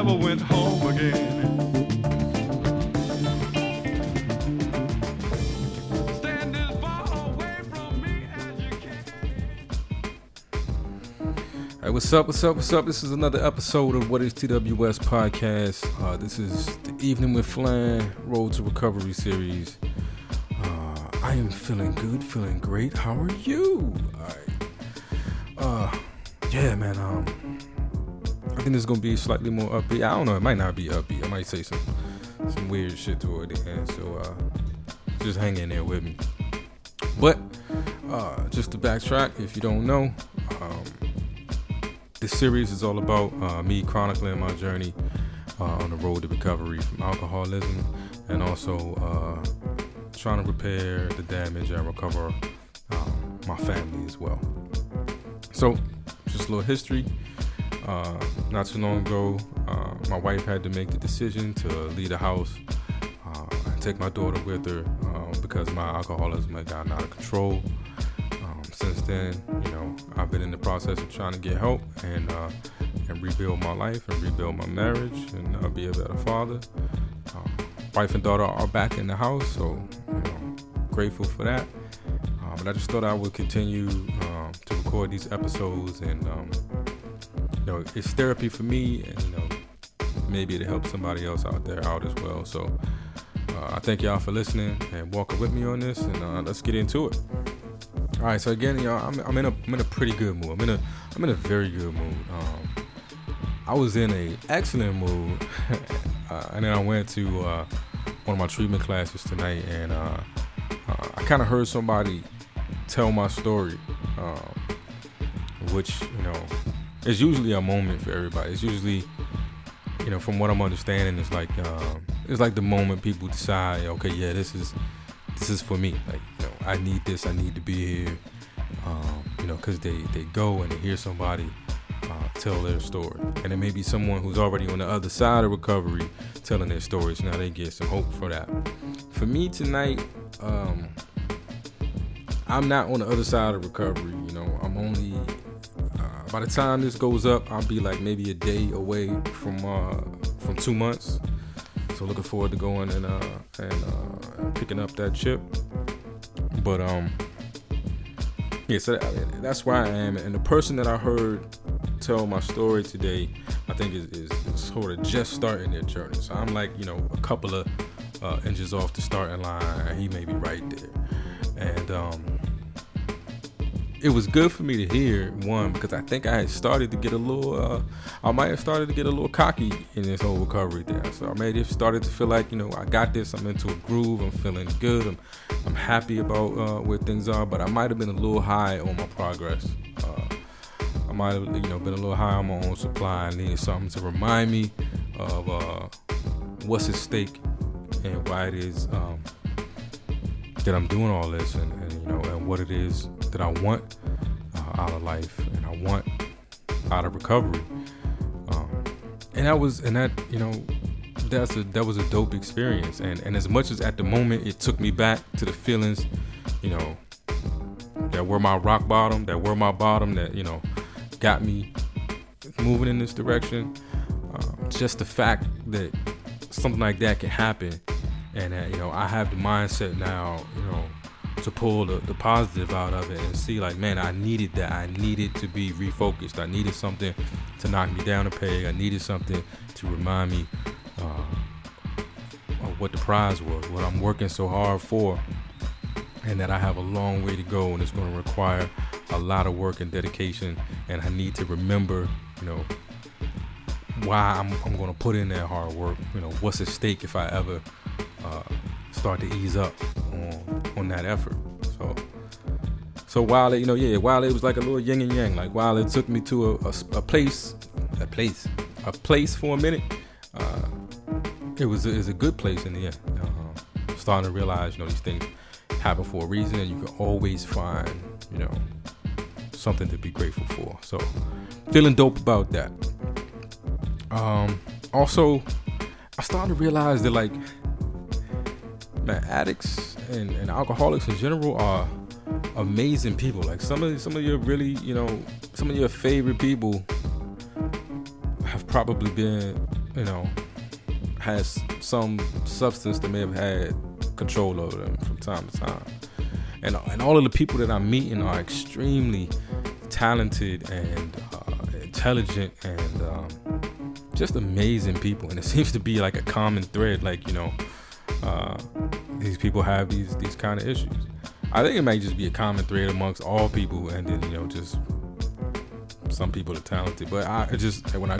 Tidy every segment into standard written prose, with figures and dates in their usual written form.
never went home again. Stand as far away from me as you can. Hey, what's up? This is another episode of What is TWS Podcast. This is the Evening with Flans, Road to Recovery series. I am feeling good, feeling great. How are you? Yeah, man. I think this is gonna be slightly more upbeat. I don't know. It might not be upbeat. I might say some weird shit toward the end. So just hang in there with me. But just to backtrack, if you don't know, this series is all about me chronicling my journey on the road to recovery from alcoholism, and also trying to repair the damage and recover my family as well. So, just a little history. Not too long ago, my wife had to make the decision to leave the house and take my daughter with her because my alcoholism had gotten out of control. Since then, I've been in the process of trying to get help and rebuild my life and rebuild my marriage and be a better father. Wife and daughter are back in the house, so grateful for that. But I just thought I would continue to record these episodes, and it's therapy for me, and maybe it'll help somebody else out there out as well. So I thank y'all for listening and walking with me on this, and let's get into it. All right, so again, I'm in a pretty good mood. I'm in a very good mood. I was in a excellent mood, and then I went to one of my treatment classes tonight, and I kind of heard somebody tell my story, which is usually a moment for everybody. It's usually, from what I'm understanding, it's like the moment people decide, okay, yeah, this is for me. Like, I need this. I need to be here. Because they go and they hear somebody tell their story, and it may be someone who's already on the other side of recovery telling their stories. Now they get some hope for that. For me tonight, I'm not on the other side of recovery. I'm only by the time this goes up, I'll be like maybe a day away from 2 months. So looking forward to going and picking up that chip. But so that's where I am. And the person that I heard tell my story today, I think is sort of just starting their journey. So I'm like, a couple of inches off the starting line, and he may be right there. And it was good for me to hear, one, because I think I had started to get I might have started to get a little cocky in this whole recovery thing. So I may have started to feel like, I got this, I'm into a groove, I'm feeling good, I'm happy about where things are, but I might have been a little high on my progress. I might have, been a little high on my own supply. I needed something to remind me of what's at stake and why it is that I'm doing all this, and what it is that I want out of life and I want out of recovery. That was a dope experience. And as much as at the moment it took me back to the feelings, that were my rock bottom, that were my bottom, that, got me moving in this direction. Just the fact that something like that can happen, and that, I have the mindset now, to pull the positive out of it and see, like, man, I needed that. I needed to be refocused. I needed something to knock me down a peg. I needed something to remind me of what the prize was, what I'm working so hard for, and that I have a long way to go, and it's going to require a lot of work and dedication, and I need to remember, why I'm going to put in that hard work, what's at stake if I ever start to ease up on that effort. So while it, while it was like a little yin and yang, like while it took me to a place for a minute, it was a good place in the end. Starting to realize, these things happen for a reason, and you can always find, something to be grateful for. So feeling dope about that. Also, I started to realize that, like, man, addicts and alcoholics in general are amazing people. Like some of your really, some of your favorite people have probably been has some substance that may have had control over them from time to time. And all of the people that I'm meeting are extremely talented and intelligent and just amazing people. And it seems to be like a common thread, like, these people have these kind of issues. I think it might just be a common thread amongst all people, and then, just some people are talented. But when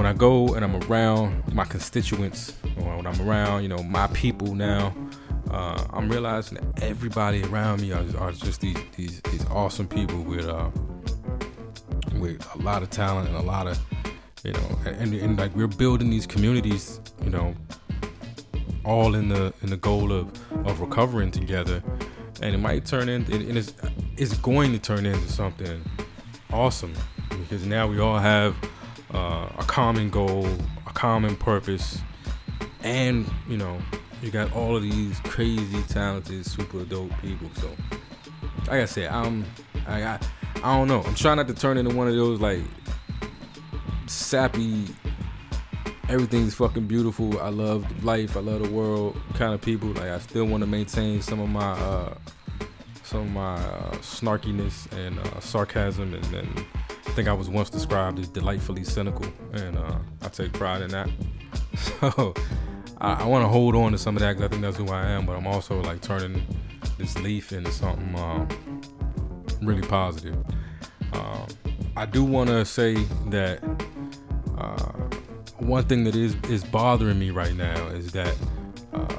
I go and I'm around my constituents, or when I'm around, my people now, I'm realizing that everybody around me are just these awesome people with a lot of talent and a lot of, and like we're building these communities, all in the goal of recovering together, and it might turn in, and it's going to turn into something awesome, because now we all have a common goal, a common purpose, and you got all of these crazy, talented, super dope people. So, like I said, I don't know. I'm trying not to turn into one of those like sappy, everything's fucking beautiful, I love life, I love the world kind of people. Like, I still want to maintain some of my snarkiness and sarcasm, and I think I was once described as delightfully cynical, and I take pride in that. So I want to hold on to some of that, because I think that's who I am, but I'm also like turning this leaf into something really positive. I do want to say that one thing that is bothering me right now is that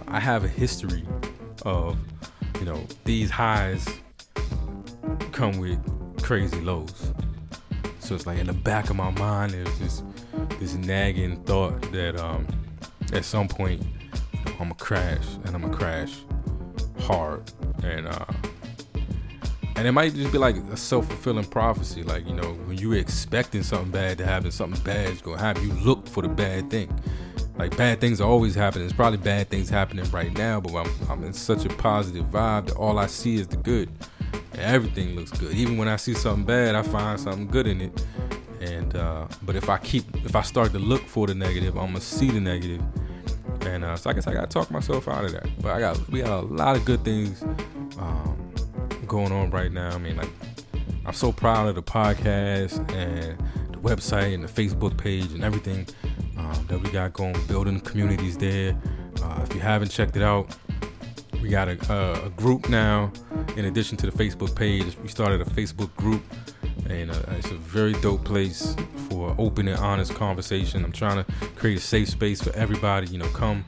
I have a history of, these highs come with crazy lows. So it's like in the back of my mind, there's this nagging thought that at some point I'm gonna crash, and I'm gonna crash hard, and it might just be like a self-fulfilling prophecy. Like, when you're expecting something bad to happen, something bad is gonna happen. You look for the bad thing. Like, bad things are always happening. There's probably bad things happening right now, but I'm in such a positive vibe that all I see is the good, and everything looks good. Even when I see something bad, I find something good in it. And but if I start to look for the negative, I'm gonna see the negative. And so I guess I gotta talk myself out of that. But we got a lot of good things going on right now. I mean, like, I'm so proud of the podcast and the website and the Facebook page and everything that we got going, building communities there. If you haven't checked it out, we got a group now. In addition to the Facebook page, we started a Facebook group, and it's a very dope place for open and honest conversation. I'm trying to create a safe space for everybody. Come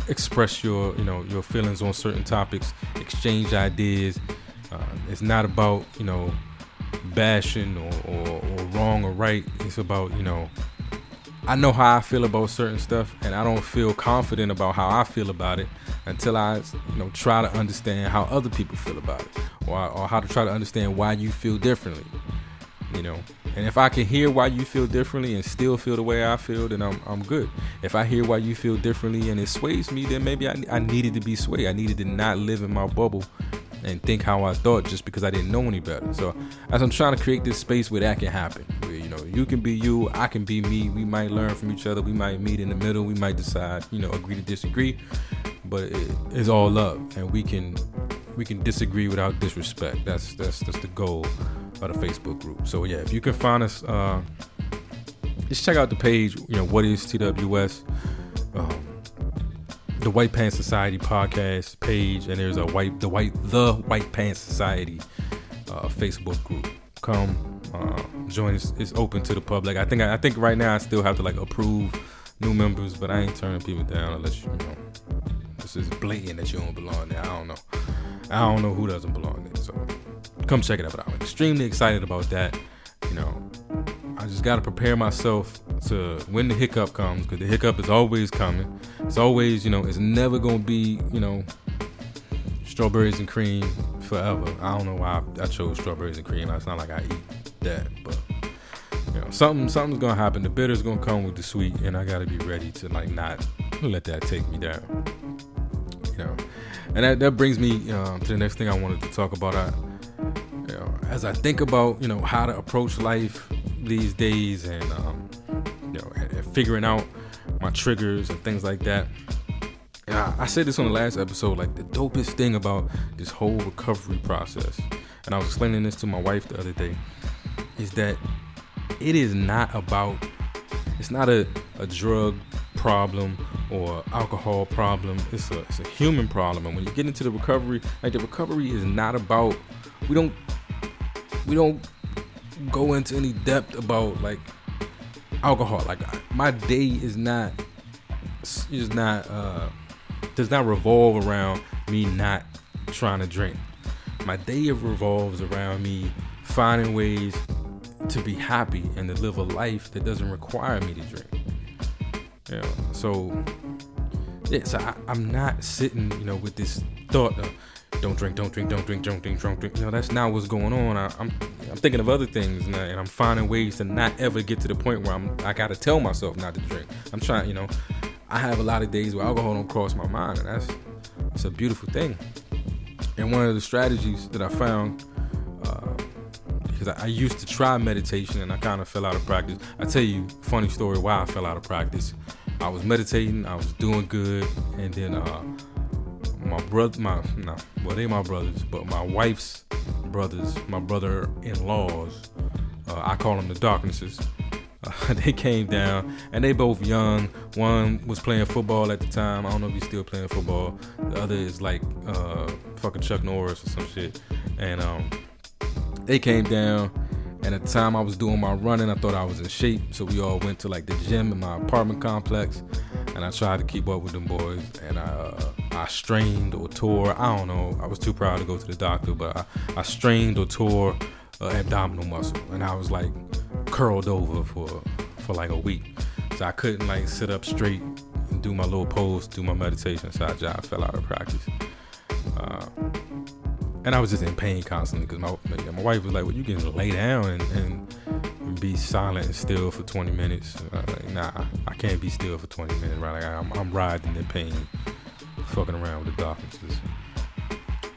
express your feelings on certain topics, exchange ideas. It's not about bashing or wrong or right. It's about I know how I feel about certain stuff, and I don't feel confident about how I feel about it until I try to understand how other people feel about it, or how to try to understand why you feel differently. And if I can hear why you feel differently and still feel the way I feel, then I'm good. If I hear why you feel differently and it sways me, then maybe I needed to be swayed. I needed to not live in my bubble and think how I thought just because I didn't know any better. So as I'm trying to create this space where that can happen, where you can be you, I can be me. We might learn from each other. We might meet in the middle. We might decide, agree to disagree. But it's all love, and we can disagree without disrespect. That's the goal of the Facebook group. So yeah, if you can find us, just check out the page. What is TWS? The White Pants Society podcast page, and there's the White Pants Society Facebook group. Come join us. It's open to the public. I think right now I still have to approve new members, but I ain't turning people down unless this is blatant that you don't belong there. I don't know who doesn't belong there. So come check it out. But I'm extremely excited about that. I just got to prepare myself to when the hiccup comes, because the hiccup is always coming. It's always, it's never going to be, strawberries and cream forever. I don't know why I chose strawberries and cream. It's not like I eat that, but something's going to happen. The bitter's going to come with the sweet, and I got to be ready to not let that take me down. And that brings me to the next thing I wanted to talk about. As I think about how to approach life these days, and and figuring out my triggers and things like that. And I said this on the last episode, like the dopest thing about this whole recovery process, and I was explaining this to my wife the other day, is that it is not about, it's not a drug problem or alcohol problem. It's a human problem. And when you get into the recovery, like the recovery is not about, we don't go into any depth about like alcohol. Like my day does not revolve around me not trying to drink. My day revolves around me finding ways to be happy and to live a life that doesn't require me to drink. So I'm not sitting, with this thought of don't drink. That's not what's going on. I'm thinking of other things, and I'm finding ways to not ever get to the point where I gotta tell myself not to drink. I'm trying, I have a lot of days where alcohol don't cross my mind, and that's a beautiful thing. And one of the strategies that I found, because I used to try meditation and I kind of fell out of practice. I tell you, funny story why I fell out of practice. I was meditating, I was doing good, and then my brothers, but my wife's brothers, my brother-in-laws, I call them the Darknesses. They came down, and they both young. One was playing football at the time. I don't know if he's still playing football. The other is like fucking Chuck Norris or some shit. And they came down, and at the time I was doing my running. I thought I was in shape, so we all went to like the gym in my apartment complex, and I tried to keep up with them boys, and I strained or tore. I don't know. I was too proud to go to the doctor, but I strained or tore abdominal muscle, and I was like curled over for like a week, so I couldn't like sit up straight and do my little pose, do my meditation. So I fell out of practice, and I was just in pain constantly because my wife was like, "Well, you can lay down and be silent and still for 20 minutes." Like, nah, I can't be still for 20 minutes, right? Like I'm riding in pain, fucking around with the darknesses.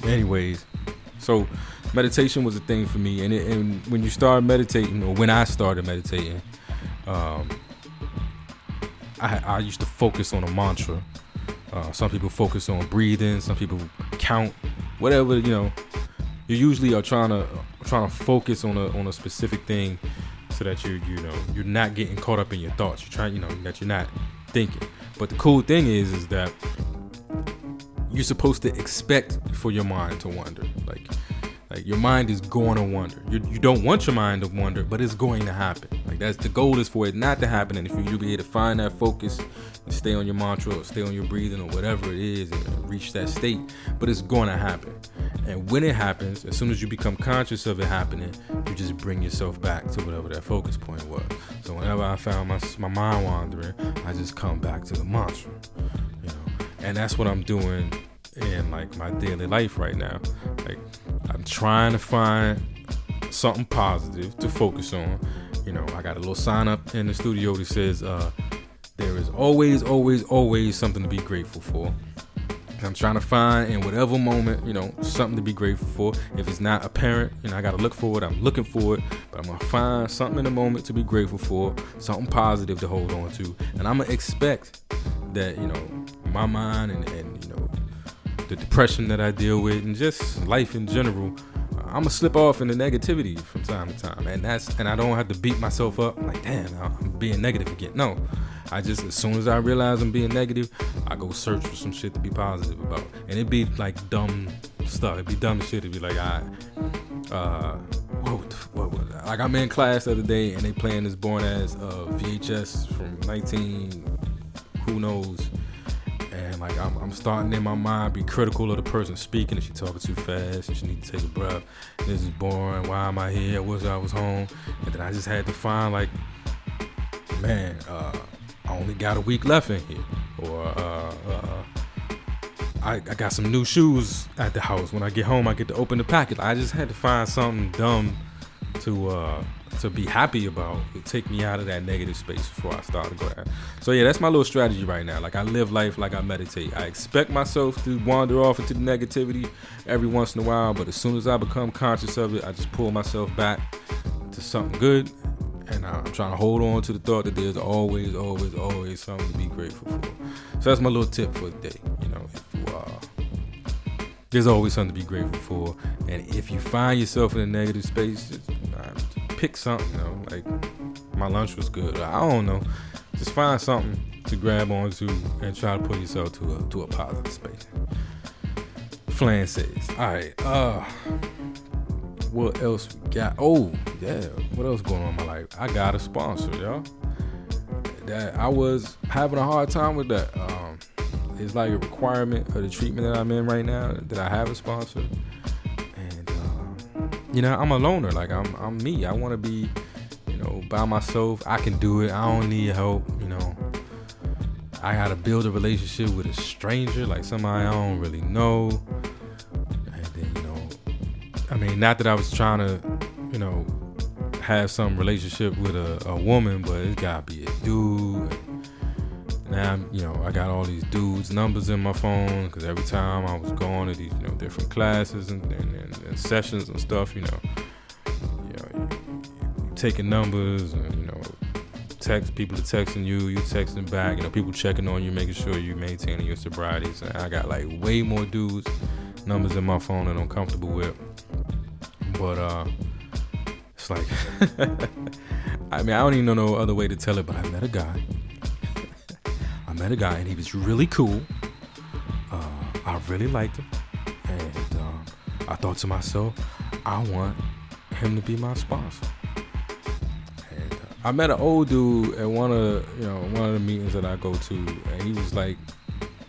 Anyways, so meditation was a thing for me, and when you start meditating, or when I started meditating, I used to focus on a mantra. Some people focus on breathing, some people count, whatever. You usually are trying to focus on a specific thing, so that you're not getting caught up in your thoughts. You're trying, that you're not thinking. But the cool thing is that you're supposed to expect for your mind to wander. Like your mind is going to wander. You don't want your mind to wander, but it's going to happen. Like that's the goal, is for it not to happen. And if you'll be able to find that focus and stay on your mantra or stay on your breathing or whatever it is and reach that state, but it's going to happen. And when it happens, as soon as you become conscious of it happening, you just bring yourself back to whatever that focus point was. So whenever I found my mind wandering, I just come back to the mantra, and that's what I'm doing in like my daily life right now. Like I'm trying to find something positive to focus on. I got a little sign up in the studio that says there is always something to be grateful for. And I'm trying to find in whatever moment, something to be grateful for. If it's not apparent, I got to look for it. I'm looking for it, but I'm going to find something in the moment to be grateful for, something positive to hold on to. And I'm going to expect that, my mind and the depression that I deal with and just life in general, I'm gonna slip off into negativity from time to time, and I don't have to beat myself up like, damn, I'm being negative again. No, I just, as soon as I realize I'm being negative, I go search for some shit to be positive about, and it'd be like dumb stuff. It'd be dumb shit. It'd be like, like I'm in class the other day and they playing this born ass VHS from 19 who knows. And like I'm starting in my mind be critical of the person speaking, and she talking too fast and she need to take a breath. This is boring. Why am I here? I wish I was home. And then I just had to find like, man, I only got a week left in here, or I got some new shoes at the house. When I get home, I get to open the package. I just had to find something dumb to be happy about. It take me out of that negative space before I start to go down. So yeah, that's my little strategy right now. Like I live life like I meditate. I expect myself to wander off into the negativity every once in a while, but as soon as I become conscious of it, I just pull myself back to something good, And I'm trying to hold on to the thought that there's always, always, always something to be grateful for. So that's my little tip for the day. You know, if you, there's always something to be grateful for. And if you find yourself in a negative space, just pick something. You know, like my lunch was good. I don't know. Just find something to grab onto and try to put yourself to a positive space. Flans says, all right. What else we got? Oh, yeah. What else going on in my life? I got a sponsor, y'all. That I was having a hard time with that. It's like a requirement of the treatment that I'm in right now that I have a sponsor. And you know, I'm a loner. Like I'm me. I want to be, you know, by myself. I can do it. I don't need help. You know, I gotta build a relationship with a stranger, like somebody I don't really know. I mean, not that I was trying to, you know, have some relationship with a woman, but it's gotta be a dude. Now, you know, I got all these dudes' numbers in my phone because every time I was going to these, you know, different classes and sessions and stuff, you taking numbers and, you know, text people are texting you texting back, you know, people checking on you, making sure you maintaining your sobriety. So I got like way more dudes' numbers in my phone that I'm comfortable with. But it's like, I mean, I don't even know no other way to tell it, but I met a guy and he was really cool. I really liked him. And I thought to myself, I want him to be my sponsor. And I met an old dude at one of the meetings that I go to, and he was like,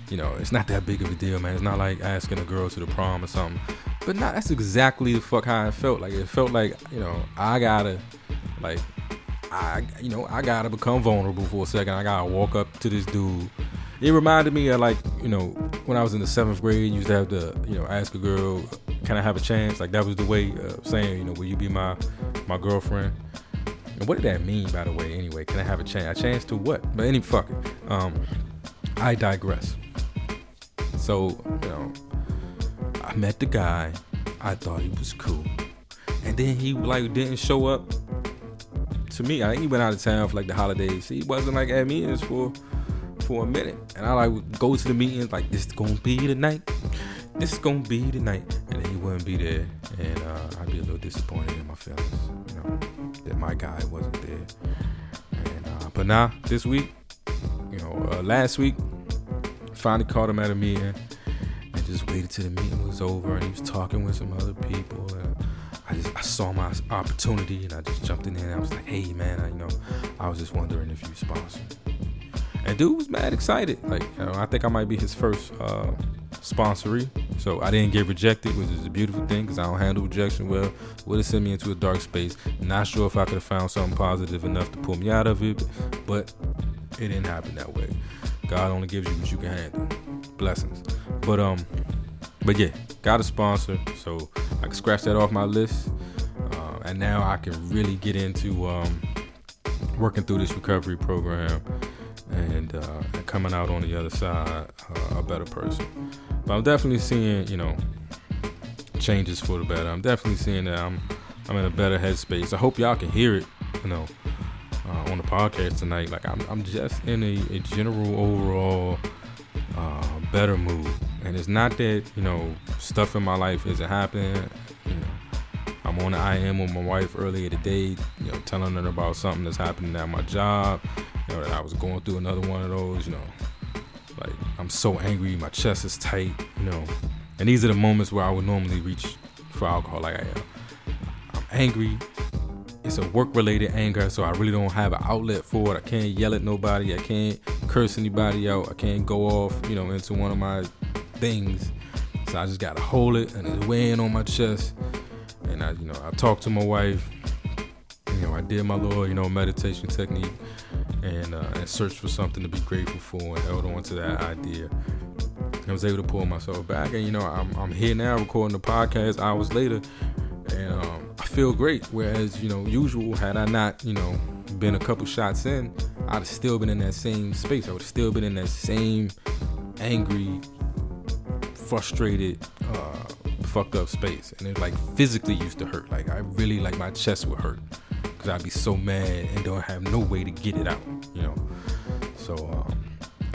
you know, it's not that big of a deal, man. It's not like asking a girl to the prom or something. But nah, that's exactly the fuck how it felt. Like, it felt like, you know, I gotta become vulnerable for a second. I gotta walk up to this dude. It reminded me of, like, you know, when I was in the 7th grade, you used to have to, you know, ask a girl, can I have a chance? Like, that was the way of saying, you know, will you be my girlfriend? And what did that mean, by the way, anyway? Can I have a chance? A chance to what? But any fuck it. I digress. So, you know, I met the guy. I thought he was cool. And then he, like, didn't show up to me. I think he went out of town for, like, the holidays. He wasn't, like, at meetings for a minute. And I, like, would go to the meetings, like, this is gonna be the night. This is gonna be the night. And then he wouldn't be there. And I'd be a little disappointed in my feelings, you know, that my guy wasn't there. And but now, this week, you know, last week, finally caught him at a meeting. And just waited till the meeting was over, and he was talking with some other people, and I saw my opportunity, and I just jumped in there, and I was like, hey man, I was just wondering if you sponsor. And dude was mad excited. Like, you know, I think I might be his first sponsoree, so I didn't get rejected, which is a beautiful thing because I don't handle rejection well. Would have sent me into a dark space. Not sure if I could have found something positive enough to pull me out of it, but it didn't happen that way. God only gives you what you can handle. Blessings. But yeah, got a sponsor, so I can scratch that off my list, and now I can really get into working through this recovery program and coming out on the other side a better person. But I'm definitely seeing, you know, changes for the better. I'm definitely seeing that I'm in a better headspace. I hope y'all can hear it, you know, on the podcast tonight. Like, I'm just in a general overall better mood. And it's not that, you know, stuff in my life isn't happening. You know, I'm on the IM with my wife earlier today, you know, telling her about something that's happening at my job. You know, that I was going through another one of those, you know, like, I'm so angry, my chest is tight, you know. And these are the moments where I would normally reach for alcohol. Like, I'm angry. It's a work-related anger, so I really don't have an outlet for it. I can't yell at nobody. I can't curse anybody out. I can't go off, you know, into one of my things. So I just gotta hold it, and it's weighing on my chest. And I talked to my wife. You know, I did my little, you know, meditation technique, and searched for something to be grateful for, and held on to that idea. I was able to pull myself back, and, you know, I'm here now recording the podcast hours later, and I feel great. Whereas, you know, usual, had I not, you know, been a couple shots in, I'd have still been in that same space. I would have still been in that same angry, frustrated, fucked up space. And it, like, physically used to hurt. Like, I really, like, my chest would hurt because I'd be so mad and don't have no way to get it out, you know. So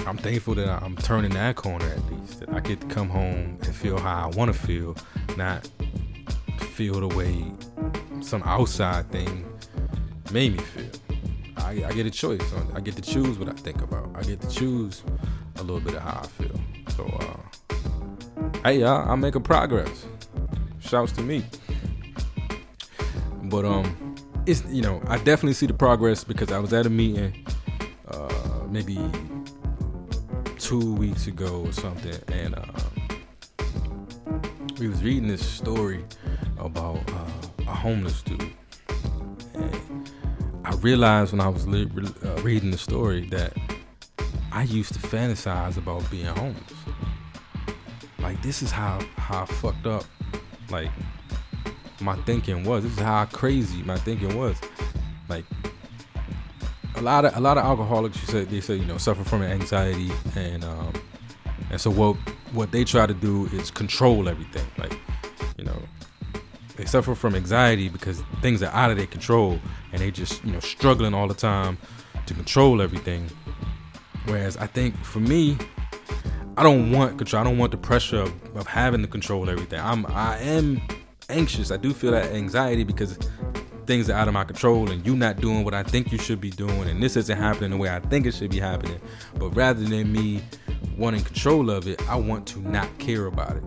I'm thankful that I'm turning that corner at least, that I get to come home and feel how I want to feel, not feel the way some outside thing made me feel. I get a choice. I get to choose what I think about. I get to choose a little bit of how I feel. So, hey y'all, I'm making progress. Shouts to me. But it's, you know, I definitely see the progress because I was at a meeting maybe 2 weeks ago or something, and we was reading this story about a homeless dude. And I realized when I was reading the story that I used to fantasize about being homeless. Like, this is how fucked up, like, my thinking was. This is how crazy my thinking was. Like, a lot of alcoholics, they say, you know, suffer from anxiety, and so what they try to do is control everything. Like, you know, they suffer from anxiety because things are out of their control, and they just, you know, struggling all the time to control everything. Whereas I think for me, I don't want control. I don't want the pressure of having to control everything. I am anxious. I do feel that anxiety because things are out of my control, and you not doing what I think you should be doing, and this isn't happening the way I think it should be happening. But rather than me wanting control of it, I want to not care about it.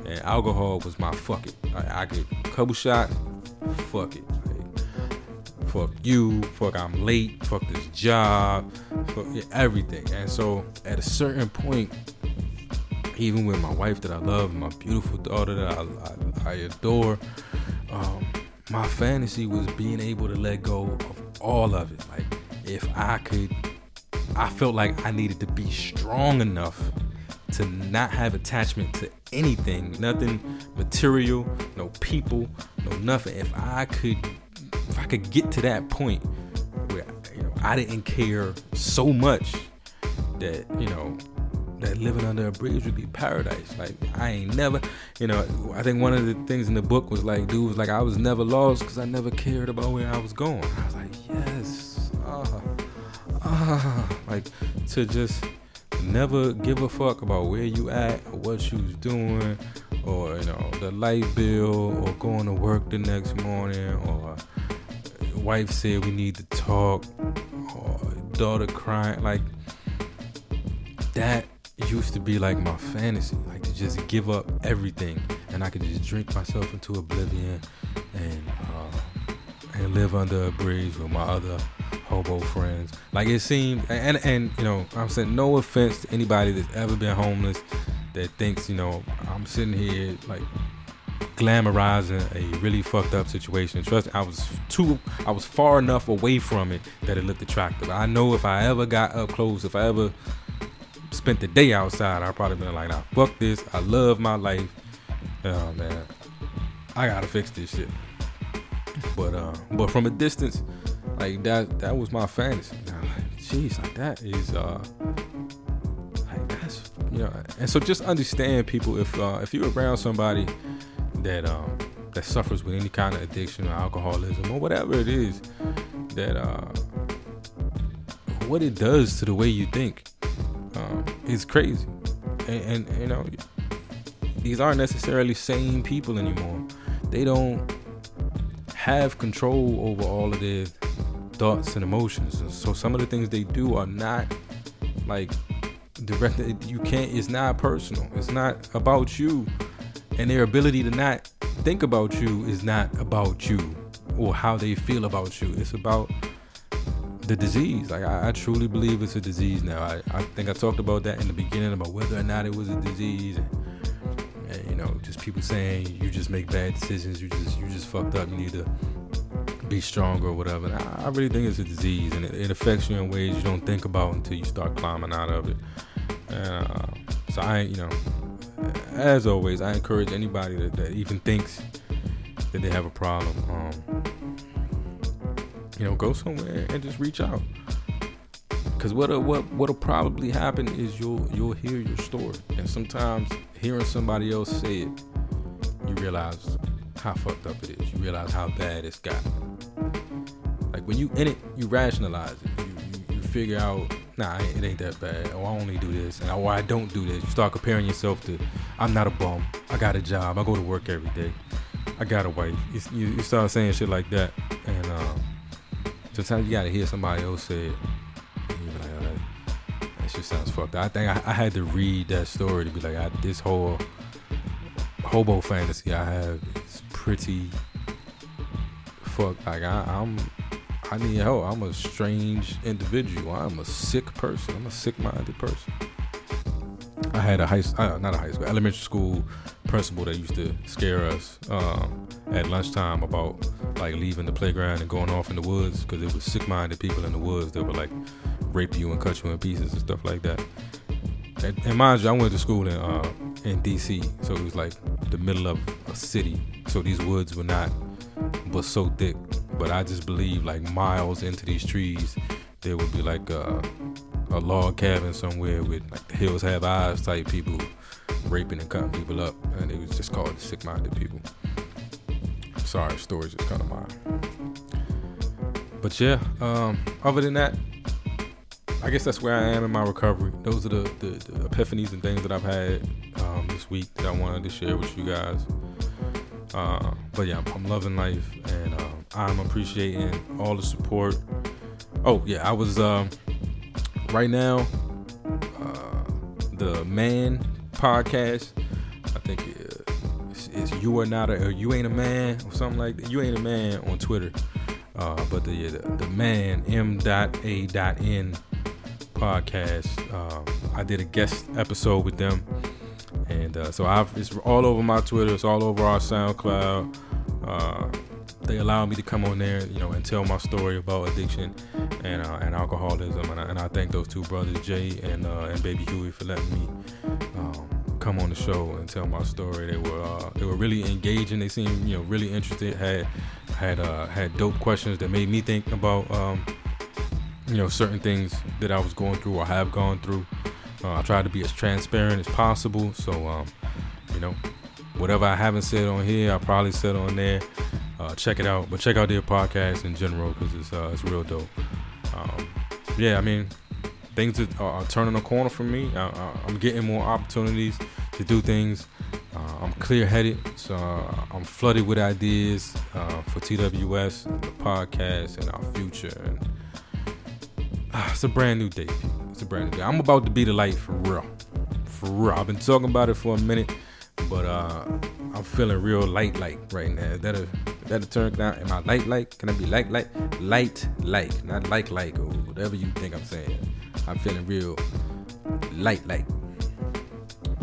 And alcohol was my fuck it. I get a couple shots, fuck it. Like, fuck you, fuck I'm late, fuck this job, fuck everything. And so at a certain point, even with my wife that I love, and my beautiful daughter that I adore, my fantasy was being able to let go of all of it. Like, if I could, I felt like I needed to be strong enough to not have attachment to anything, nothing material, no people, no nothing. If I could get to that point where, you know, I didn't care so much that, you know, that living under a bridge would be paradise. Like, I ain't never, you know, I think one of the things in the book was like, dude was like, I was never lost because I never cared about where I was going. I was like, yes, like, to just never give a fuck about where you at or what you was doing, or, you know, the light bill, or going to work the next morning, or wife said we need to talk, or daughter crying. Like, that used to be like my fantasy, like to just give up everything and I could just drink myself into oblivion and live under a bridge with my other hobo friends. Like, it seemed, and you know, I'm saying no offense to anybody that's ever been homeless that thinks, you know, I'm sitting here like glamorizing a really fucked up situation. Trust me, I was far enough away from it that it looked attractive. I know if I ever got up close, if I ever spent the day outside, I'd probably been like, nah, fuck this. I love my life. Oh man, I gotta fix this shit. But from a distance, like that was my fantasy. Like, jeez, like that is like that's, you know. And so just understand, people, if you're around somebody that suffers with any kind of addiction or alcoholism or whatever it is, that what it does to the way you think is crazy. And you know, these aren't necessarily sane people anymore. They don't have control over all of their thoughts and emotions. And so some of the things they do are not like directed. It's not personal. It's not about you. And their ability to not think about you is not about you or how they feel about you. It's about the disease. Like, I truly believe it's a disease now. I think I talked about that in the beginning, about whether or not it was a disease, and you know, just people saying you just make bad decisions, you just fucked up, you need to be stronger or whatever. And I really think it's a disease, and it affects you in ways you don't think about until you start climbing out of it. So you know, as always, I encourage anybody that even thinks that they have a problem, you know, go somewhere and just reach out. Because what'll probably happen is you'll hear your story, and sometimes hearing somebody else say it, you realize how fucked up it is. You realize how bad it's got. Like when you in it, you rationalize it. You figure out, nah, it ain't that bad. Oh, I only do this, and I don't do this. You start comparing yourself to, I'm not a bum. I got a job. I go to work every day. I got a wife. You start saying shit like that, and sometimes you gotta hear somebody else say it. And you be like, oh, that shit sounds fucked up. I think I had to read that story to be like, this whole hobo fantasy I have is pretty fucked. Like I need help. I'm a strange individual. I'm a sick person. I'm a sick-minded person. I had elementary school principal that used to scare us at lunchtime about like leaving the playground and going off in the woods, because it was sick-minded people in the woods that would like rape you and cut you in pieces and stuff like that. And mind you, I went to school in DC, so it was like the middle of a city. So these woods were not but so thick. But I just believe like miles into these trees, there would be like a log cabin somewhere with like the hills have eyes type people raping and cutting people up, and it was just called the sick-minded people. Sorry, stories just kind of mine. But yeah, other than that, I guess that's where I am in my recovery. Those are the epiphanies and things that I've had this week that I wanted to share with you guys. But yeah, I'm loving life, and I'm appreciating all the support. Oh yeah, I was right now the Man podcast. I think it's You Are Not or You Ain't a Man or something like that. You Ain't a Man on Twitter. But the Man M.A.N podcast. I did a guest episode with them. And so it's all over my Twitter. It's all over our SoundCloud. They allowed me to come on there, and tell my story about addiction and alcoholism. And I thank those two brothers, Jay and Baby Huey, for letting me come on the show and tell my story. They were really engaging. They seemed really interested. Had dope questions that made me think about certain things that I was going through or have gone through. I try to be as transparent as possible, so whatever I haven't said on here, I probably said on there. Check it out, but check out their podcast in general, because it's real dope. Yeah, I mean, things are turning a corner for me. I'm getting more opportunities to do things. I'm clear-headed, so I'm flooded with ideas for TWS, the podcast, and our future. And it's a brand new day, people. It's a brand new day. I'm about to be the light for real. For real. I've been talking about it for a minute, but I'm feeling real light right now. Is that a term? Am I light? Can I be light? Light, not like or whatever you think I'm saying. I'm feeling real light.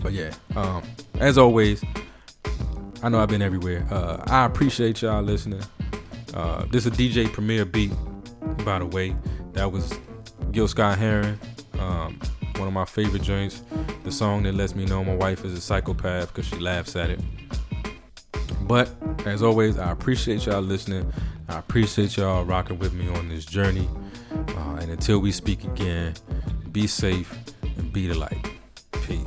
But yeah, as always, I know I've been everywhere. I appreciate y'all listening. This is a DJ Premier beat, by the way. That was Gil Scott Heron, one of my favorite joints. The song that lets me know my wife is a psychopath because she laughs at it. But as always, I appreciate y'all listening. I appreciate y'all rocking with me on this journey. And until we speak again, be safe and be the light. Peace.